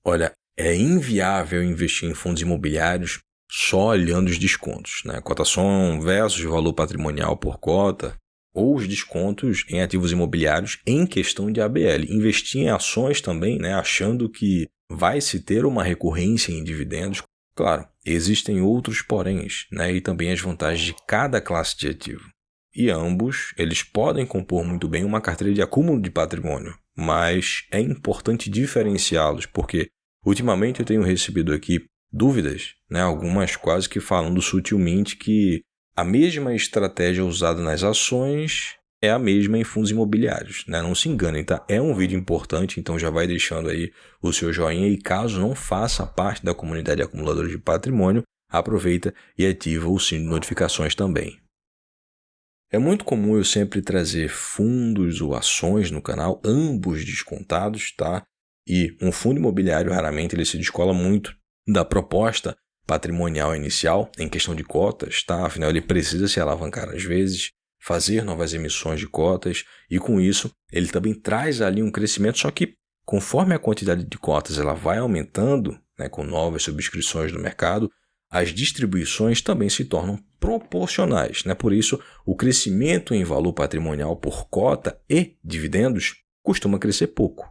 Olha, é inviável investir em fundos imobiliários só olhando os descontos, né? Cotação versus valor patrimonial por cota, ou os descontos em ativos imobiliários em questão de ABL. Investir em ações também, né? Achando que vai se ter uma recorrência em dividendos. Claro, existem outros poréns, né? E também as vantagens de cada classe de ativo. E ambos, eles podem compor muito bem uma carteira de acúmulo de patrimônio, mas é importante diferenciá-los, porque ultimamente eu tenho recebido aqui dúvidas, né? Algumas quase que falando sutilmente que a mesma estratégia usada nas ações é a mesma em fundos imobiliários, né? Não se enganem, tá? É um vídeo importante, então já vai deixando aí o seu joinha e caso não faça parte da comunidade acumuladora de patrimônio, aproveita e ativa o sino de notificações também. É muito comum eu sempre trazer fundos ou ações no canal, ambos descontados, tá? E um fundo imobiliário raramente ele se descola muito da proposta patrimonial inicial em questão de cotas, tá? Afinal, ele precisa se alavancar às vezes, fazer novas emissões de cotas e com isso ele também traz ali um crescimento, só que conforme a quantidade de cotas ela vai aumentando, né, com novas subscrições no mercado, as distribuições também se tornam proporcionais, né? Por isso, o crescimento em valor patrimonial por cota e dividendos costuma crescer pouco.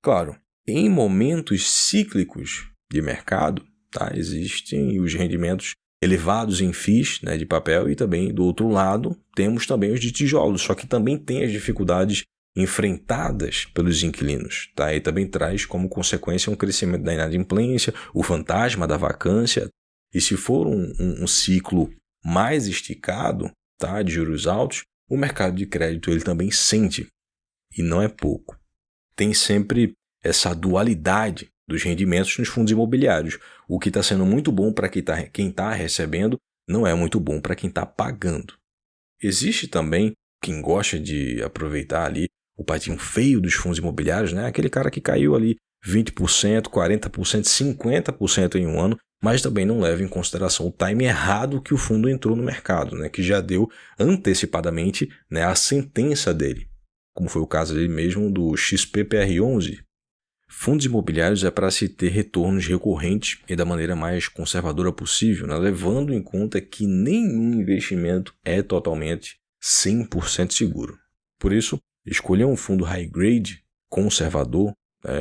Claro, em momentos cíclicos de mercado, tá? Existem os rendimentos elevados em FIIs, né, de papel e também, do outro lado, temos também os de tijolos, só que também tem as dificuldades enfrentadas pelos inquilinos, tá? E também traz como consequência um crescimento da inadimplência, o fantasma da vacância. E se for um ciclo mais esticado, tá, de juros altos, o mercado de crédito ele também sente, e não é pouco. Tem sempre essa dualidade dos rendimentos nos fundos imobiliários. O que está sendo muito bom para quem está recebendo não é muito bom para quem está pagando. Existe também quem gosta de aproveitar ali o patinho feio dos fundos imobiliários, né? Aquele cara que caiu ali 20%, 40%, 50% em um ano, mas também não leva em consideração o time errado que o fundo entrou no mercado, né? Que já deu antecipadamente, né, a sentença dele, como foi o caso ali mesmo do XPPR11. Fundos imobiliários é para se ter retornos recorrentes e da maneira mais conservadora possível, né? Levando em conta que nenhum investimento é totalmente 100% seguro. Por isso, escolher um fundo high grade, conservador,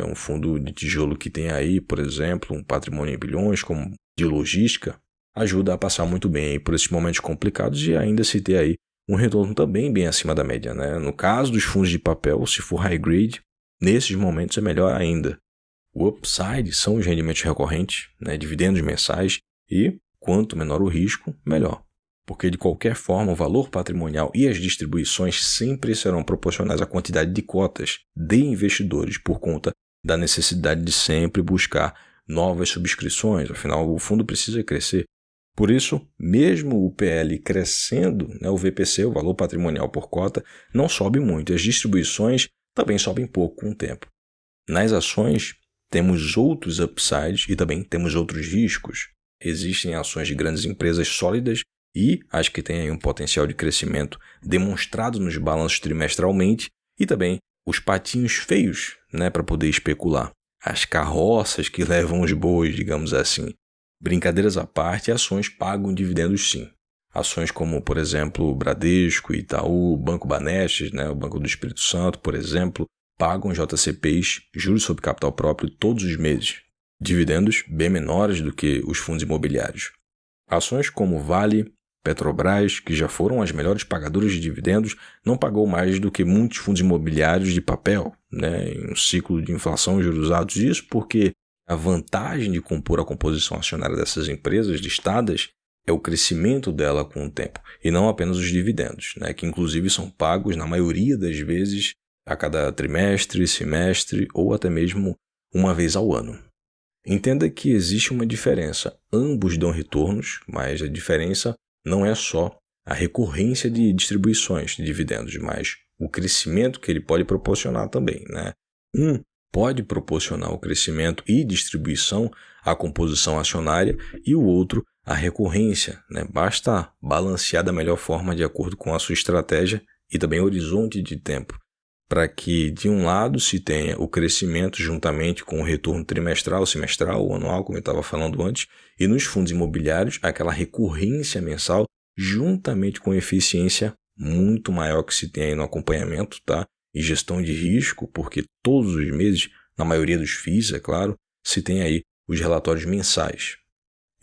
um fundo de tijolo que tem aí, por exemplo, um patrimônio em bilhões, como de logística, ajuda a passar muito bem aí por esses momentos complicados e ainda se ter aí um retorno também bem acima da média, né? No caso dos fundos de papel, se for high grade, nesses momentos é melhor ainda. O upside são os rendimentos recorrentes, né? Dividendos mensais e quanto menor o risco, melhor. Porque de qualquer forma o valor patrimonial e as distribuições sempre serão proporcionais à quantidade de cotas de investidores por conta da necessidade de sempre buscar novas subscrições, afinal o fundo precisa crescer. Por isso, mesmo o PL crescendo, né, o VPC, o valor patrimonial por cota, não sobe muito, as distribuições também sobem pouco com o tempo. Nas ações, temos outros upsides e também temos outros riscos. Existem ações de grandes empresas sólidas e as que têm um potencial de crescimento demonstrado nos balanços trimestralmente e também os patinhos feios, né, para poder especular. As carroças que levam os bois, digamos assim. Brincadeiras à parte, ações pagam dividendos sim. Ações como, por exemplo, Bradesco, Itaú, Banco Banestes, né, o Banco do Espírito Santo, por exemplo, pagam JCPs, juros sobre capital próprio, todos os meses. Dividendos bem menores do que os fundos imobiliários. Ações como Vale, Petrobras, que já foram as melhores pagadoras de dividendos, não pagou mais do que muitos fundos imobiliários de papel, né, em um ciclo de inflação e juros altos. Isso porque a vantagem de compor a composição acionária dessas empresas listadas é o crescimento dela com o tempo, e não apenas os dividendos, né, que inclusive são pagos, na maioria das vezes, a cada trimestre, semestre ou até mesmo uma vez ao ano. Entenda que existe uma diferença. Ambos dão retornos, mas a diferença não é só a recorrência de distribuições de dividendos, mas o crescimento que ele pode proporcionar também, né? Um pode proporcionar o crescimento e distribuição à composição acionária e o outro a recorrência, né? Basta balancear da melhor forma de acordo com a sua estratégia e também horizonte de tempo. para que, de um lado, se tenha o crescimento juntamente com o retorno trimestral, semestral ou anual, como eu estava falando antes, e nos fundos imobiliários, aquela recorrência mensal, juntamente com eficiência muito maior que se tem aí no acompanhamento, tá? E gestão de risco, porque todos os meses, na maioria dos FIIs, é claro, se tem aí os relatórios mensais.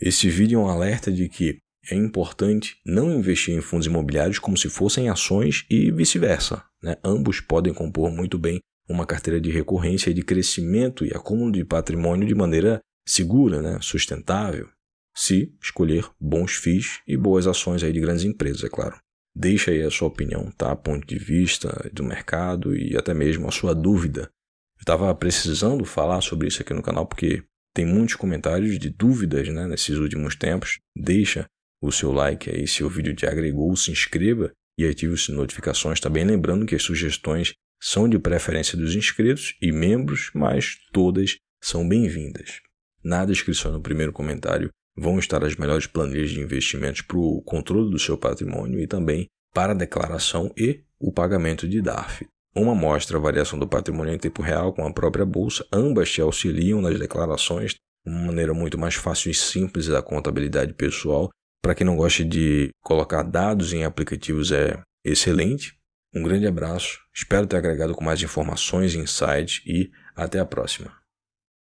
Esse vídeo é um alerta de que é importante não investir em fundos imobiliários como se fossem ações e vice-versa, né? Ambos podem compor muito bem uma carteira de recorrência e de crescimento e acúmulo de patrimônio de maneira segura, né? Sustentável, se escolher bons FIIs e boas ações aí de grandes empresas, é claro. Deixa aí a sua opinião, tá? Ponto de vista do mercado e até mesmo a sua dúvida. Eu estava precisando falar sobre isso aqui no canal porque tem muitos comentários de dúvidas, né, nesses últimos tempos. Deixa o seu like aí se o vídeo te agregou, se inscreva e ative as notificações. Também lembrando que as sugestões são de preferência dos inscritos e membros, mas todas são bem-vindas. Na descrição no primeiro comentário vão estar as melhores planilhas de investimentos para o controle do seu patrimônio e também para a declaração e o pagamento de DARF. Uma mostra a variação do patrimônio em tempo real com a própria bolsa. Ambas te auxiliam nas declarações de uma maneira muito mais fácil e simples da contabilidade pessoal. Para quem não gosta de colocar dados em aplicativos é excelente. Um grande abraço, espero ter agregado com mais informações e insights e até a próxima.